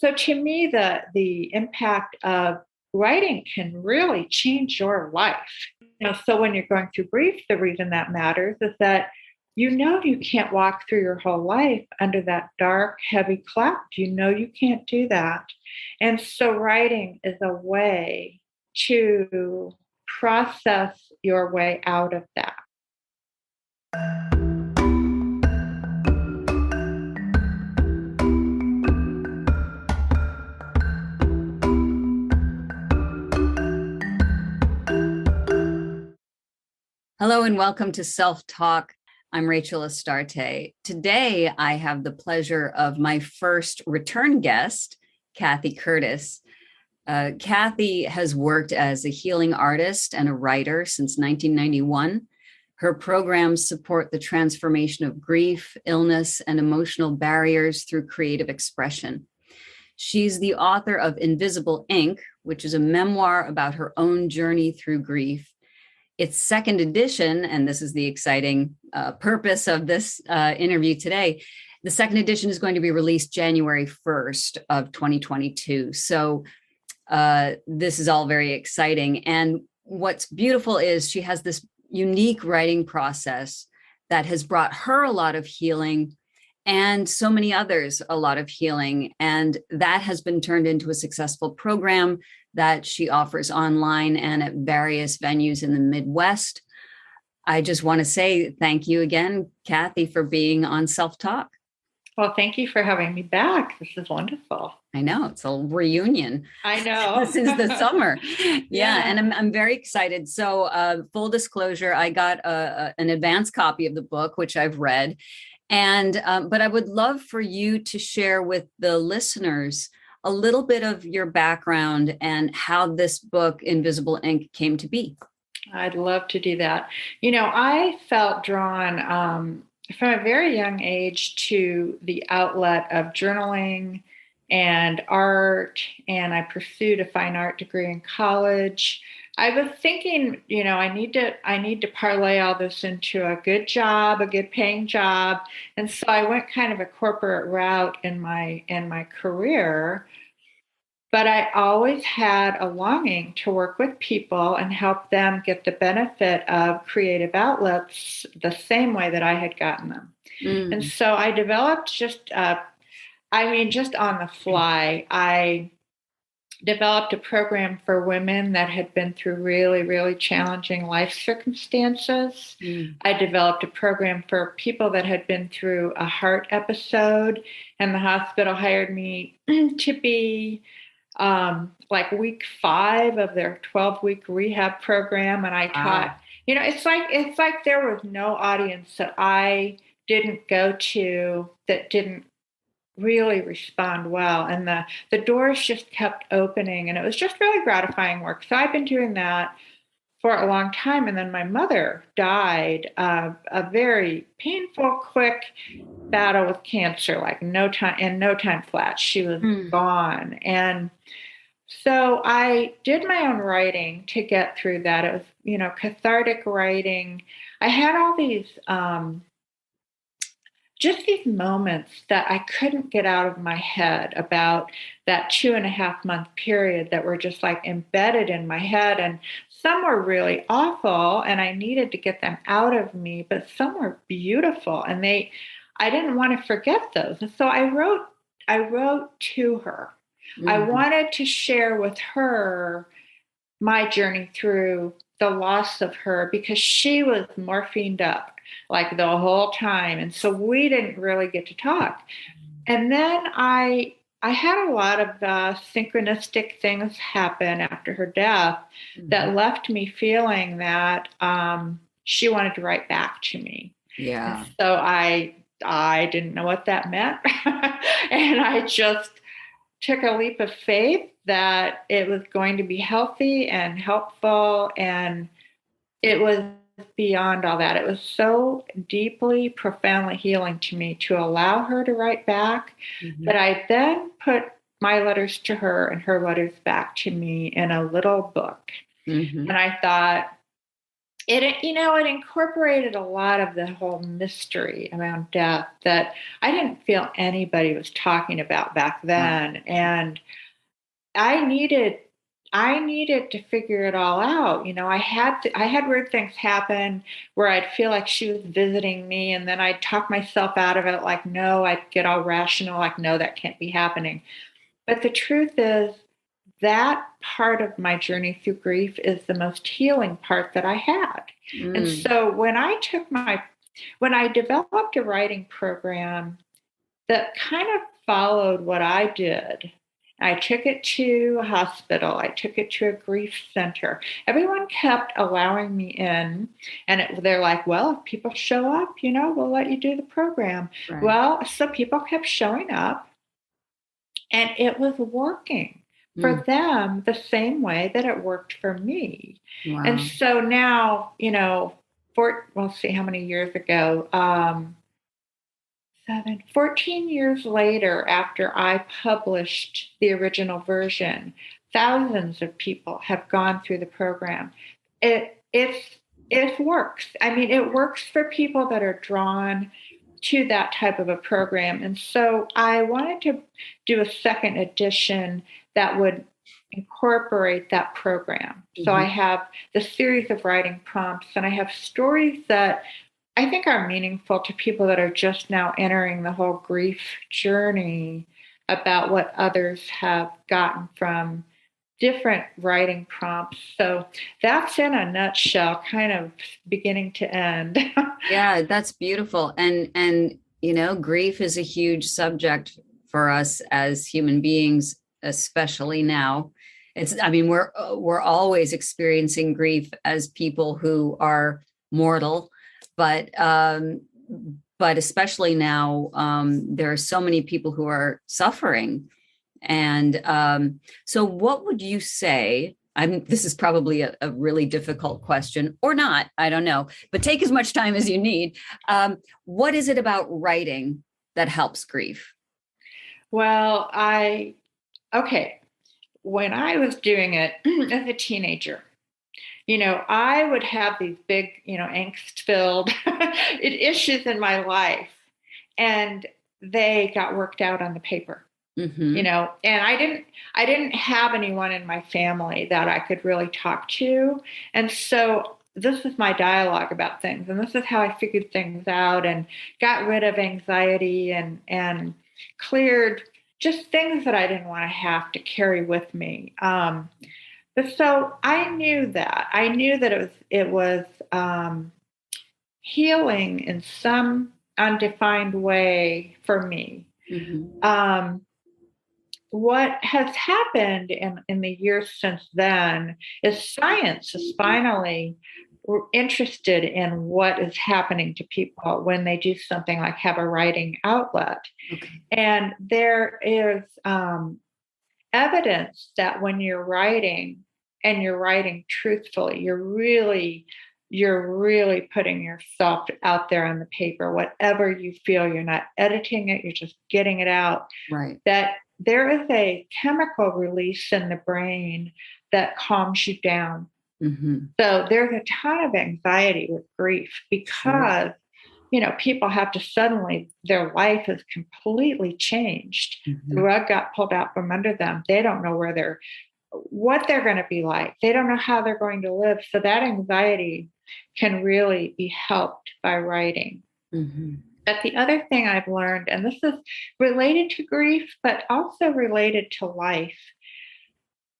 So to me, the impact of writing can really change your life. So when you're going through grief, the reason that matters is that you can't walk through your whole life under that dark, heavy cloud. You can't do that. And so writing is a way to process your way out of that. Hello and welcome to Self Talk. I'm Rachel Astarte. Today, I have the pleasure of my first return guest, Kathy Curtis. Kathy has worked as a healing artist and a writer since 1991. Her programs support the transformation of grief, illness, and emotional barriers through creative expression. She's the author of Invisible Ink, which is a memoir about her own journey through grief. Its second edition, and this is the exciting purpose of this interview today, the second edition is going to be released January 1st of 2022. So this is all very exciting. And what's beautiful is she has this unique writing process that has brought her a lot of healing and so many others a lot of healing. And that has been turned into a successful program that she offers online and at various venues in the Midwest. I just want to say thank you again, Kathy, for being on Self Talk. Well, thank you for having me back. This is wonderful. I know, it's a reunion. I know. Since the summer. Yeah. And I'm very excited. So full disclosure, I got an advance copy of the book, which I've read. And but I would love for you to share with the listeners a little bit of your background and how this book, Invisible Ink, came to be. I'd love to do that. I felt drawn from a very young age to the outlet of journaling and art, and I pursued a fine art degree in college. I was thinking, I need to parlay all this into a good job, a good paying job. And so I went kind of a corporate route in my career. But I always had a longing to work with people and help them get the benefit of creative outlets the same way that I had gotten them. And so I developed just on the fly, I developed a program for women that had been through really, really challenging life circumstances. I developed a program for people that had been through a heart episode, and the hospital hired me to be like week 5 of their 12-week rehab program. And I taught, it's like there was no audience that I didn't go to that didn't really respond well. And the doors just kept opening, and it was just really gratifying work. So I've been doing that for a long time. And then my mother died of a very painful, quick battle with cancer, like no time flat. She was gone. And so I did my own writing to get through that. It was, cathartic writing. I had all these, just these moments that I couldn't get out of my head about that 2.5-month period that were just like embedded in my head. And some were really awful and I needed to get them out of me, but some were beautiful and I didn't want to forget those. And so I wrote to her. I wanted to share with her my journey through the loss of her because she was morphined up like the whole time. And so we didn't really get to talk. And then I had a lot of synchronistic things happen after her death that left me feeling that she wanted to write back to me. Yeah. And so I didn't know what that meant. And I just took a leap of faith that it was going to be healthy and helpful. And it was beyond all that. It was so deeply, profoundly healing to me to allow her to write back. But I then put my letters to her and her letters back to me in a little book. And I thought, it incorporated a lot of the whole mystery around death that I didn't feel anybody was talking about back Wow. then. And I needed I needed to figure it all out. I had weird things happen where I'd feel like she was visiting me, and then I'd talk myself out of it, like, no, I'd get all rational, like, no, that can't be happening. But the truth is, that part of my journey through grief is the most healing part that I had. And Mm, so when I developed a writing program that kind of followed what I did. I took it to a hospital. I took it to a grief center. Everyone kept allowing me in, and they're like, well, if people show up, we'll let you do the program. right. Well, so people kept showing up, and it was working Mm, for them the same way that it worked for me. And wow. so now, we'll see how many years ago, 14 years later, after I published the original version, thousands of people have gone through the program. It it's it works. I mean, it works for people that are drawn to that type of a program. And so I wanted to do a second edition that would incorporate that program. So I Mhm. have the series of writing prompts, and I have stories that I think are meaningful to people that are just now entering the whole grief journey about what others have gotten from different writing prompts. So that's in a nutshell, kind of beginning to end. Yeah, that's beautiful. And grief is a huge subject for us as human beings, especially now. I mean, we're always experiencing grief as people who are mortal, but but especially now, there are so many people who are suffering. And so, what would you say? This is probably a really difficult question, or not. I don't know, but take as much time as you need. What is it about writing that helps grief? Well, okay, when I was doing it as a teenager, I would have these big, angst filled issues in my life, and they got worked out on the paper. Mm-hmm. And I didn't have anyone in my family that I could really talk to. And so this is my dialogue about things, and this is how I figured things out and got rid of anxiety and cleared just things that I didn't want to have to carry with me. But so I knew that it was healing in some undefined way for me. Mm-hmm. Um, what has happened in the years since then is science is finally interested in what is happening to people when they do something like have a writing outlet. Okay. And there is evidence that when you're writing and you're writing truthfully, you're really putting yourself out there on the paper. Whatever you feel, you're not editing it, you're just getting it out. Right. That there is a chemical release in the brain that calms you down. Mm-hmm. So there's a ton of anxiety with grief Sure. because people have to suddenly, their life is completely changed. The Mm-hmm. rug got pulled out from under them. They don't know what they're going to be like. They don't know how they're going to live. So that anxiety can really be helped by writing. Mm-hmm. But the other thing I've learned, and this is related to grief, but also related to life,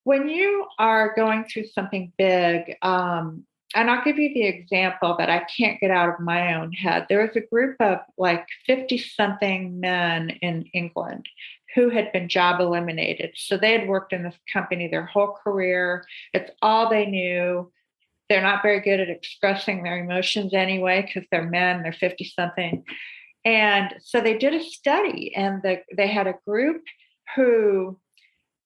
when you are going through something big, and I'll give you the example that I can't get out of my own head. There was a group of like 50 something men in England who had been job eliminated. So they had worked in this company their whole career. It's all they knew. They're not very good at expressing their emotions anyway because they're men, they're 50 something. And so they did a study, and they had a group who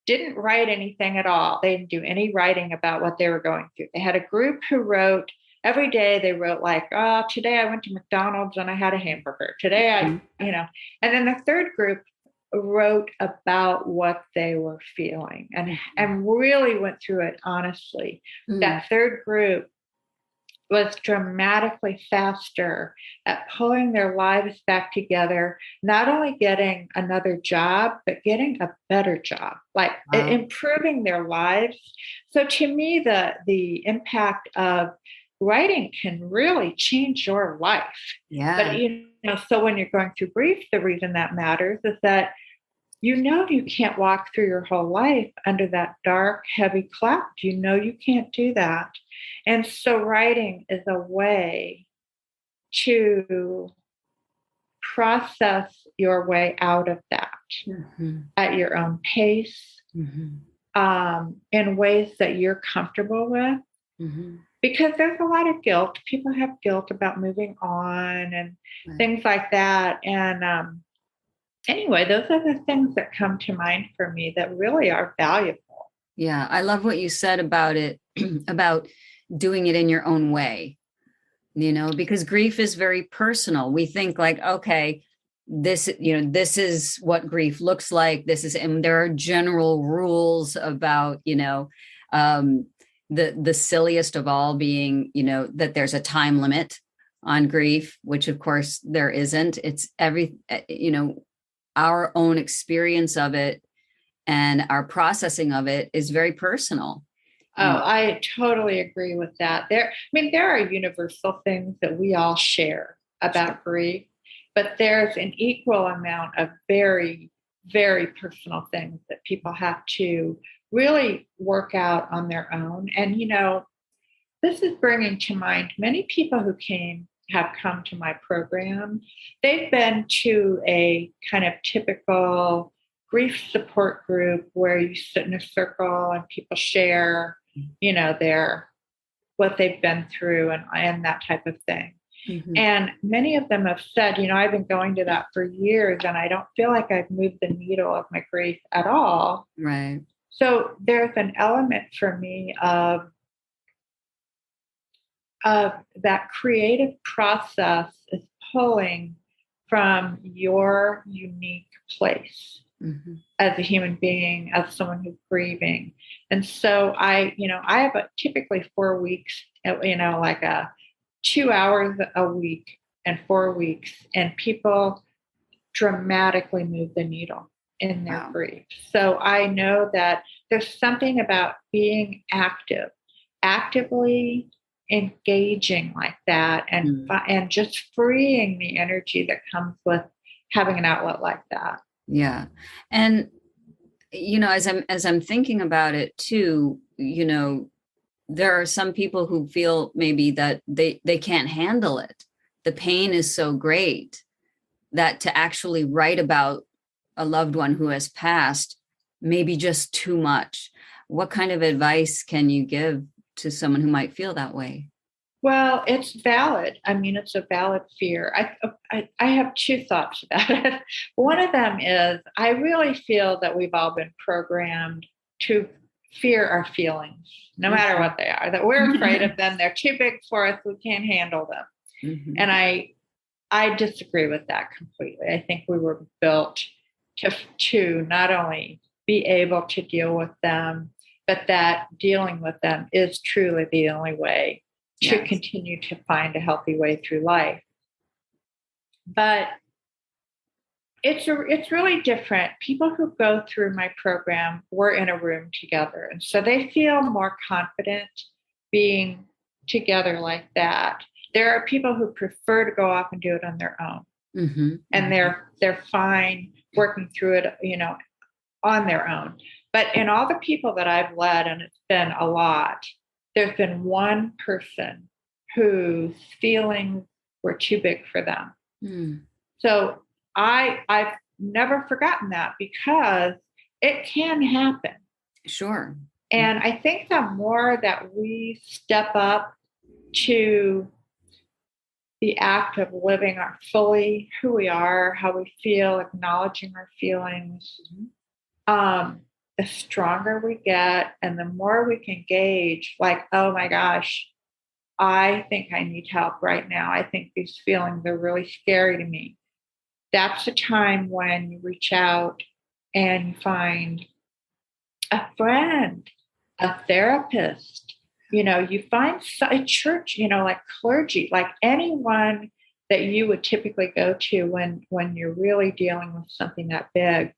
didn't write anything at all. They didn't do any writing about what they were going through. They had a group who wrote every day. They wrote like, "Oh, today I went to McDonald's and I had a hamburger. Today And then the third group wrote about what they were feeling and Mm-hmm. and really went through it honestly. Mm-hmm. That third group was dramatically faster at pulling their lives back together, not only getting another job, but getting a better job, like Wow. improving their lives. So to me, the impact of writing can really change your life. But Yeah. so when you're going through grief, the reason that matters is that you can't walk through your whole life under that dark, heavy cloud. You can't do that. And so writing is a way to process your way out of that Hmm. at your own pace, Hmm. in ways that you're comfortable with. Hmm. Because there's a lot of guilt. People have guilt about moving on and Right. things like that. And anyway, those are the things that come to mind for me that really are valuable. Yeah. I love what you said about it, about doing it in your own way, because grief is very personal. We think like, okay, this is what grief looks like. And there are general rules about, um, the silliest of all being, that there's a time limit on grief, which of course there isn't. It's our own experience of it and our processing of it is very personal. Oh, I totally agree with that. There are universal things that we all share Sure. about grief, but there's an equal amount of very, very personal things that people have to really work out on their own. And, this is bringing to mind many people who have come to my program. They've been to a kind of typical grief support group where you sit in a circle and people share, their what they've been through and that type of thing. Mhm. And many of them have said, I've been going to that for years and I don't feel like I've moved the needle of my grief at all. Right. So there's an element for me of that creative process is pulling from your unique place Mhm. as a human being, as someone who's grieving. And so I have typically 4 weeks, like 2 hours a week and 4 weeks, and people dramatically move the needle in their Wow. grief. So I know that there's something about being actively engaging like that, Mm. and just freeing the energy that comes with having an outlet like that. Yeah. And as I'm thinking about it too, there are some people who feel maybe that they can't handle it. The pain is so great that to actually write about a loved one who has passed may be just too much. What kind of advice can you give to someone who might feel that way? Well, it's valid. I mean, it's a valid fear. I have two thoughts about it. One of them is I really feel that we've all been programmed to fear our feelings, no matter Okay. what they are, that we're afraid of them. They're too big for us. We can't handle them. Hmm. And I disagree with that completely. I think we were built to not only be able to deal with them, but that dealing with them is truly the only way to Yes. continue to find a healthy way through life. But it's really different. People who go through my program, we're in a room together, and so they feel more confident being together like that. There are people who prefer to go off and do it on their own, Hmm. and Hmm. they're fine working through it, on their own. But in all the people that I've led, and it's been a lot, there's been one person whose feelings were too big for them. Mm. So I've never forgotten that because it can happen. Sure. And I think the more that we step up to the act of living our fully who we are, how we feel, acknowledging our feelings, Mhm. um, the stronger we get and the more we can gauge, like, oh my gosh, I think I need help right now. I think these feelings are really scary to me. That's the time when you reach out and you find a friend, a therapist, You find a church, like clergy, like anyone that you would typically go to when you're really dealing with something that big.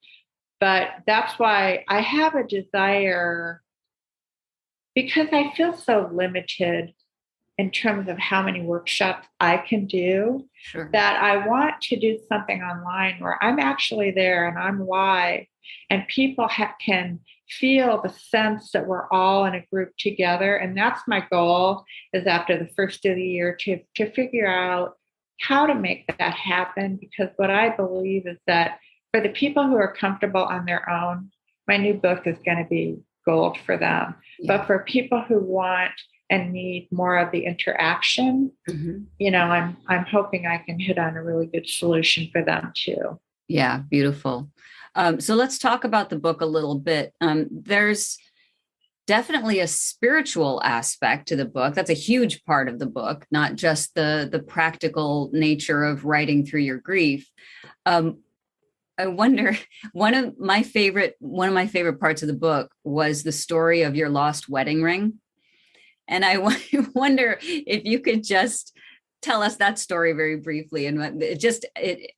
But that's why I have a desire, because I feel so limited in terms of how many workshops I can do, Sure. that I want to do something online where I'm actually there and I'm live, and people can feel the sense that we're all in a group together. And that's my goal, is after the first of the year to figure out how to make that happen. Because what I believe is that for the people who are comfortable on their own, my new book is going to be gold for them. Yeah. But for people who want and need more of the interaction, I'm hoping I can hit on a really good solution for them too. Yeah, beautiful. So let's talk about the book a little bit. There's definitely a spiritual aspect to the book. That's a huge part of the book, not just the practical nature of writing through your grief. I wonder, one of my favorite parts of the book was the story of your lost wedding ring. And I wonder if you could just tell us that story very briefly. And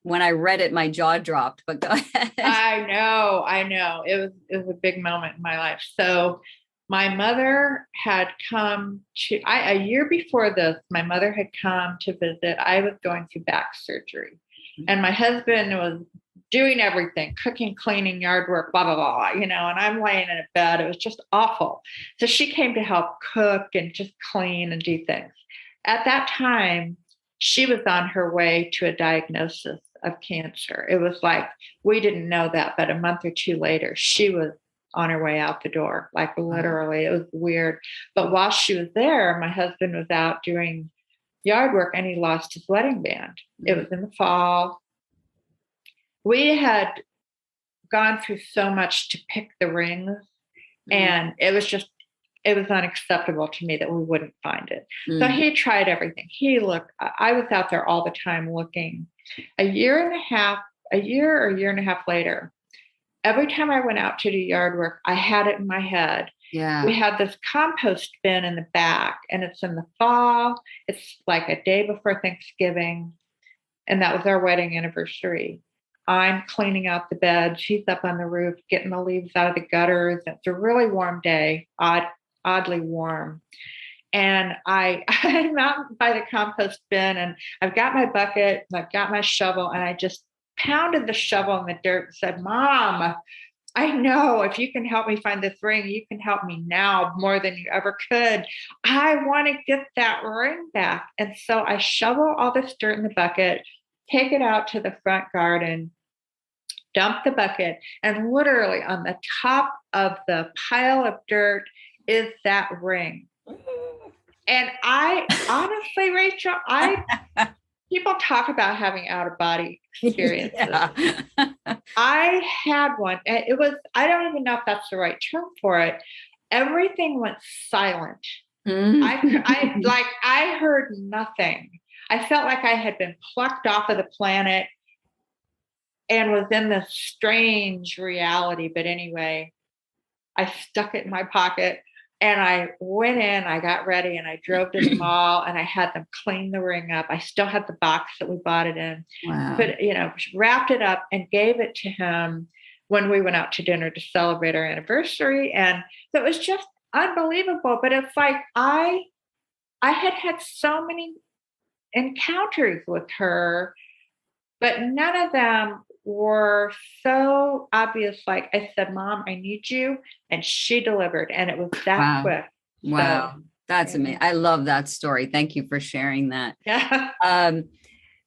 when I read it, my jaw dropped, but go ahead. I know. It was a big moment in my life. So my mother had come a year before this, my mother had come to visit. I was going through back surgery, and my husband was doing everything, cooking, cleaning, yard work, blah, blah, blah, and I'm laying in a bed. It was just awful. So she came to help cook and just clean and do things. At that time, she was on her way to a diagnosis of cancer. It was like, we didn't know that, but a month or two later, she was on her way out the door, like literally. It was weird. But while she was there, my husband was out doing yard work and he lost his wedding band. It was in the fall. We had gone through so much to pick the rings, and it was unacceptable to me that we wouldn't find it. So he tried everything. He looked, I was out there all the time looking. A year or a year and a half later, every time I went out to do yard work, I had it in my head. Yeah. We had this compost bin in the back, and it's in the fall. It's like a day before Thanksgiving, and that was our wedding anniversary. I'm cleaning out the bed. She's up on the roof, getting the leaves out of the gutters. It's a really warm day, oddly warm. And I'm out by the compost bin, and I've got my bucket, and I've got my shovel, and I just pounded the shovel in the dirt and said, Mom, I know if you can help me find this ring, you can help me now more than you ever could. I want to get that ring back. And so I shovel all this dirt in the bucket, take it out to the front garden, dump the bucket, and literally on the top of the pile of dirt is that ring. And I honestly, Rachel, people talk about having out of body experiences. Yeah. I had one, and I don't even know if that's the right term for it. Everything went silent. I heard nothing. I felt like I had been plucked off of the planet and was in this strange reality. But anyway, I stuck it in my pocket, and I went in, I got ready, and I drove to the mall, and I had them clean the ring up. I still had the box that we bought it in. Wow. But, wrapped it up and gave it to him when we went out to dinner to celebrate our anniversary. And so it was just unbelievable. But it's like I had so many encounters with her, but none of them were so obvious. Like I said, Mom, I need you. And she delivered. And it was that quick. Wow. So, that's amazing. I love that story. Thank you for sharing that. Yeah.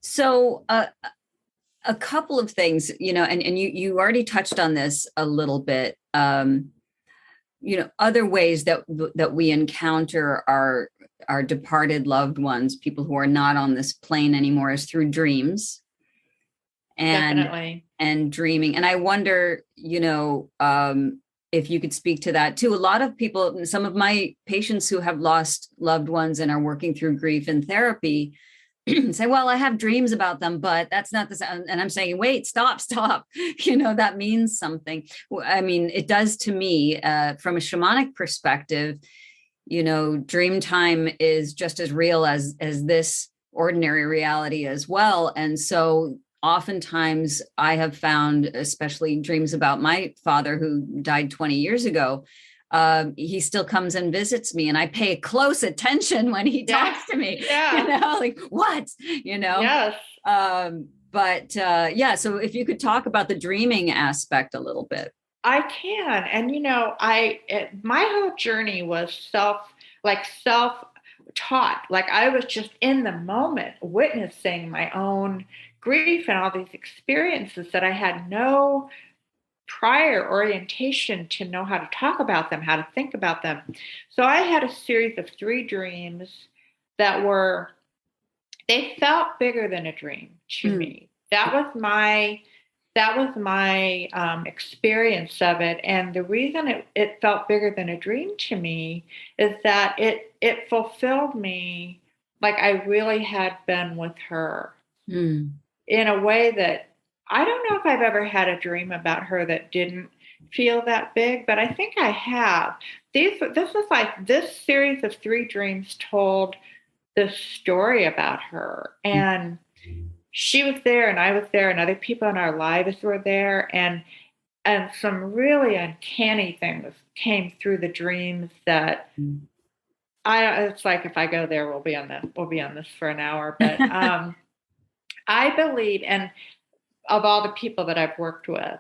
So a couple of things, and you already touched on this a little bit, other ways that we encounter our departed loved ones, people who are not on this plane anymore, is through dreams. Definitely. And dreaming. And I wonder, if you could speak to that too. A lot of people, some of my patients who have lost loved ones and are working through grief in therapy say, well, I have dreams about them, but that's not the same. And I'm saying, wait, stop. That means something. I mean, it does to me, from a shamanic perspective. dream time is just as real as this ordinary reality as well. And so oftentimes I have found, especially dreams about my father who died 20 years ago, he still comes and visits me, and I pay close attention when he talks to me. Yeah. Like what, Yes. But yeah, so if you could talk about the dreaming aspect a little bit. I can. And my whole journey was self taught. Like I was just in the moment witnessing my own grief and all these experiences that I had no prior orientation to know how to talk about them, how to think about them. So I had a series of 3 dreams that they felt bigger than a dream to me. That was my experience of it, and the reason it felt bigger than a dream to me is that it fulfilled me like I really had been with her Mm. in a way that I don't know if I've ever had a dream about her that didn't feel that big, but I think I have. This series of 3 dreams told the story about her, and she was there and I was there and other people in our lives were there, and some really uncanny things came through the dreams that it's like if I go there we'll be on this for an hour, but I believe, and of all the people that I've worked with,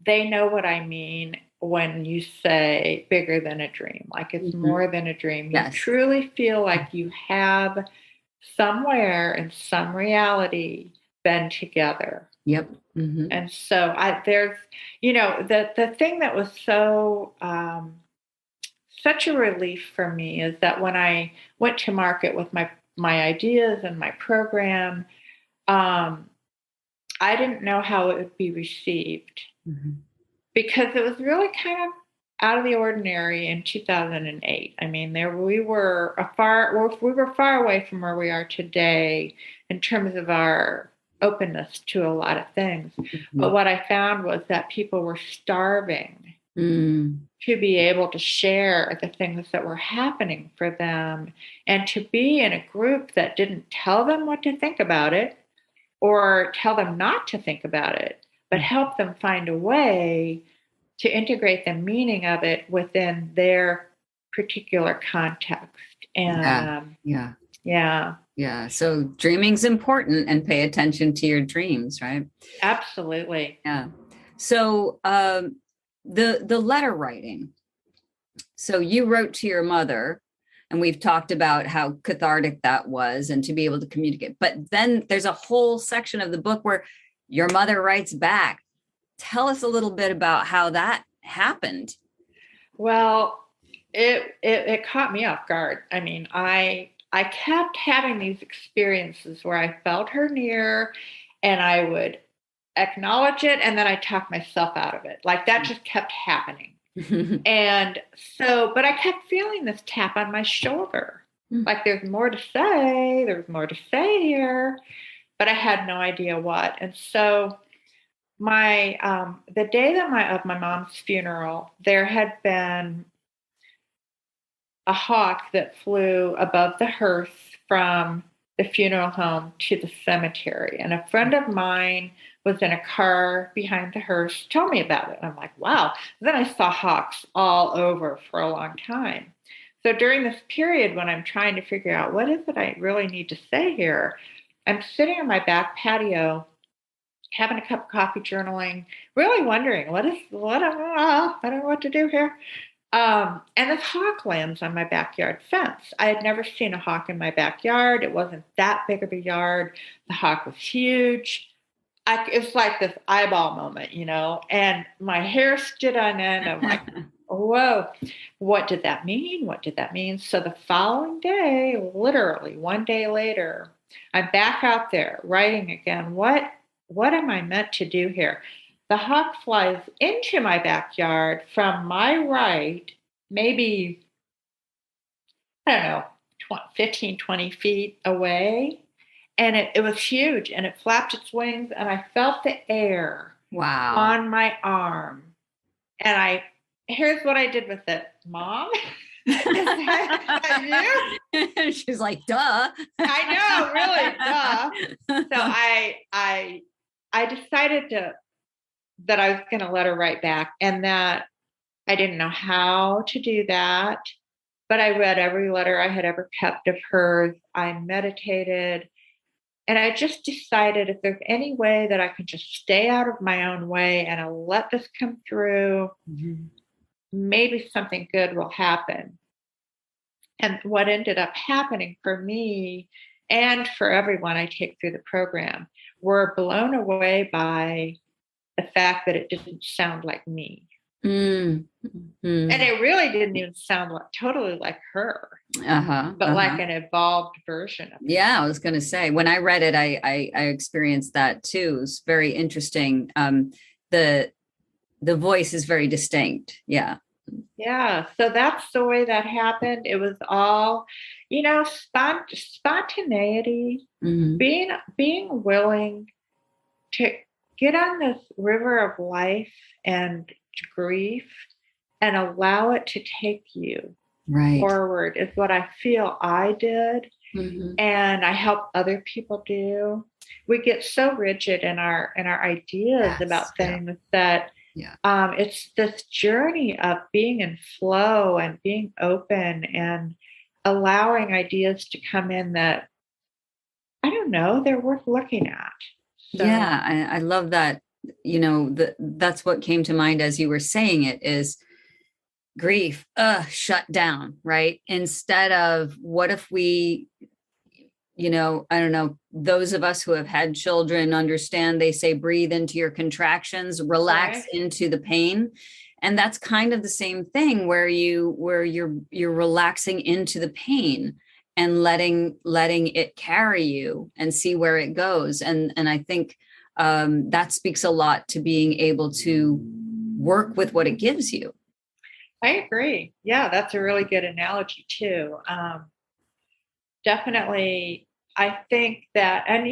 they know what I mean when you say bigger than a dream, like it's more than a dream. You truly feel like you have somewhere in some reality been together. Yep. Mm-hmm. And so there's, the thing that was such a relief for me is that when I went to market with my ideas and my program, I didn't know how it would be received because it was really kind of out of the ordinary in 2008. I mean, we were far away from where we are today in terms of our openness to a lot of things. But what I found was that people were starving to be able to share the things that were happening for them and to be in a group that didn't tell them what to think about it or tell them not to think about it, but help them find a way to integrate the meaning of it within their particular context. And yeah. So dreaming's important, and pay attention to your dreams, right? Absolutely. Yeah. So the letter writing. So you wrote to your mother, and we've talked about how cathartic that was and to be able to communicate. But then there's a whole section of the book where your mother writes back. Tell us a little bit about how that happened. Well, it caught me off guard. I mean, I kept having these experiences where I felt her near and I would acknowledge it and then I talk myself out of it. Like that just kept happening. And so, but I kept feeling this tap on my shoulder. Like there's more to say here, but I had no idea what. And so the day of my mom's funeral, there had been a hawk that flew above the hearse from the funeral home to the cemetery. And a friend of mine was in a car behind the hearse, told me about it. And I'm like, wow. Then I saw hawks all over for a long time. So during this period when I'm trying to figure out what is it I really need to say here, I'm sitting on my back patio having a cup of coffee, journaling, really wondering I don't know what to do here. And this hawk lands on my backyard fence. I had never seen a hawk in my backyard. It wasn't that big of a yard. The hawk was huge. It's like this eyeball moment, and my hair stood on end. I'm like, whoa, what did that mean? What did that mean? So the following day, literally one day later, I'm back out there writing again. What am I meant to do here? The hawk flies into my backyard from my right, maybe, I don't know, 15, 20 feet away. And it was huge and it flapped its wings and I felt the air on my arm. And here's what I did with it. Mom, that you? She's like, duh. I know, really, duh. So I decided that I was going to let her write back, and that I didn't know how to do that. But I read every letter I had ever kept of hers. I meditated. And I just decided if there's any way that I could just stay out of my own way and I'll let this come through, maybe something good will happen. And what ended up happening for me and for everyone I take through the program were blown away by the fact that it didn't sound like me. And it really didn't even sound totally like her, but like an evolved version of it. Yeah, I was going to say, when I read it, I experienced that too. It's very interesting. The voice is very distinct. Yeah. Yeah. So that's the way that happened. It was all, spontaneity, being willing to get on this river of life and grief and allow it to take you forward is what I feel I did. And I help other people do. We get so rigid in our ideas about things that it's this journey of being in flow and being open and allowing ideas to come in that, I don't know, they're worth looking at. So. Yeah, I love that. That's what came to mind as you were saying it is grief, shut down, right? Instead of what if we, I don't know, those of us who have had children understand they say breathe into your contractions, relax into the pain. And that's kind of the same thing where you're relaxing into the pain and letting it carry you and see where it goes. And I think that speaks a lot to being able to work with what it gives you. I agree. Yeah, that's a really good analogy too. Definitely, I think that, and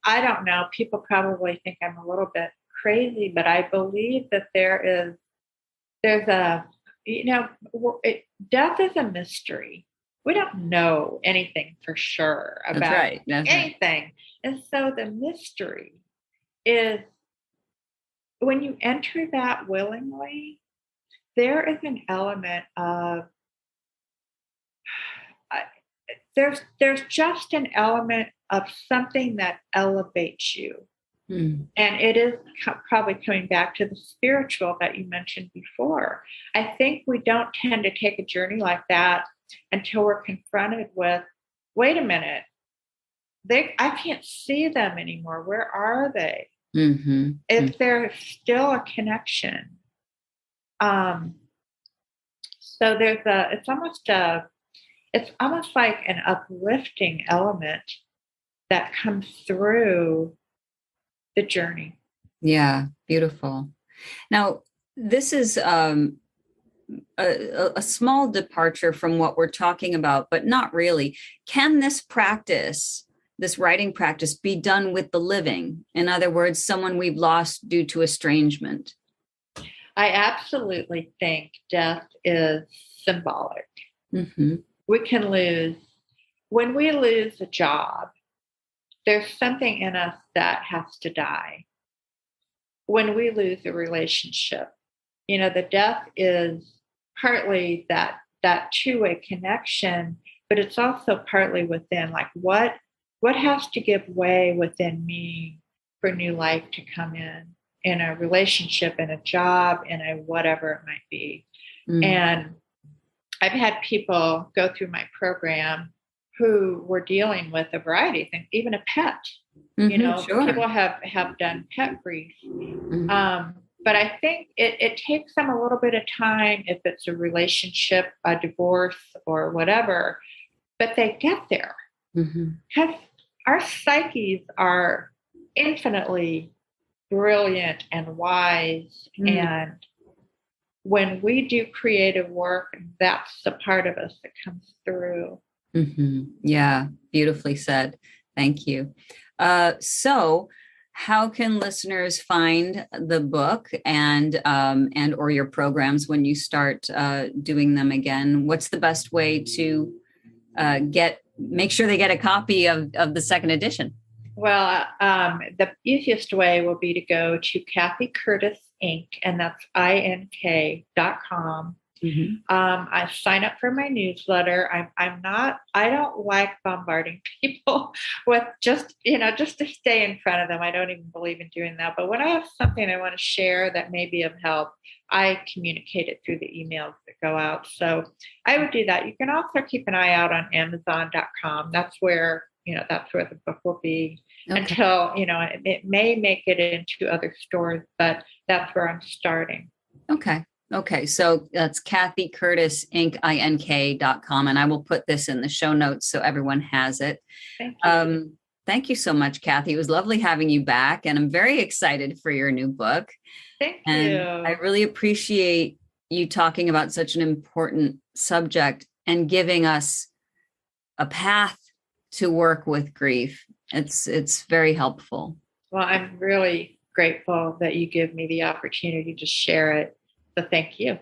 I don't know, people probably think I'm a little bit crazy, but I believe that there's a, death is a mystery. We don't know anything for sure about anything. And so the mystery is when you enter that willingly, there is an element of, there's just an element of something that elevates you. And it is probably coming back to the spiritual that you mentioned before. I think we don't tend to take a journey like that until we're confronted with, wait a minute, I can't see them anymore. Where are they? If there's still a connection. So it's almost like an uplifting element that comes through the journey. Yeah, beautiful. Now, this is a small departure from what we're talking about, but not really. Can this writing practice, be done with the living? In other words, someone we've lost due to estrangement? I absolutely think death is symbolic. We can when we lose a job, there's something in us that has to die. When we lose a relationship, the death is partly that two-way connection, but it's also partly within, like what has to give way within me for new life to come in a relationship, in a job, in a whatever it might be. And I've had people go through my program who were dealing with a variety of things, even a pet. People have done pet grief. But I think it takes them a little bit of time if it's a relationship, a divorce, or whatever, but they get there. Because our psyches are infinitely brilliant and wise. And when we do creative work, that's the part of us that comes through. Yeah, beautifully said. Thank you. So how can listeners find the book and or your programs when you start doing them again? What's the best way to make sure they get a copy of the second edition? Well, the easiest way will be to go to Kathy Curtis Inc., and that's ink.com. Mm-hmm. I sign up for my newsletter. I don't like bombarding people with just to stay in front of them. I don't even believe in doing that. But when I have something I want to share that may be of help, I communicate it through the emails that go out. So I would do that. You can also keep an eye out on Amazon.com. That's where the book will be until, it may make it into other stores, but that's where I'm starting. Okay. Okay. So that's Kathy Curtis Inc. INK.com. And I will put this in the show notes so everyone has it. Thank you. Thank you so much, Kathy. It was lovely having you back. And I'm very excited for your new book. Thank and you. I really appreciate you talking about such an important subject and giving us a path to work with grief. It's very helpful. Well, I'm really grateful that you give me the opportunity to share it. So thank you.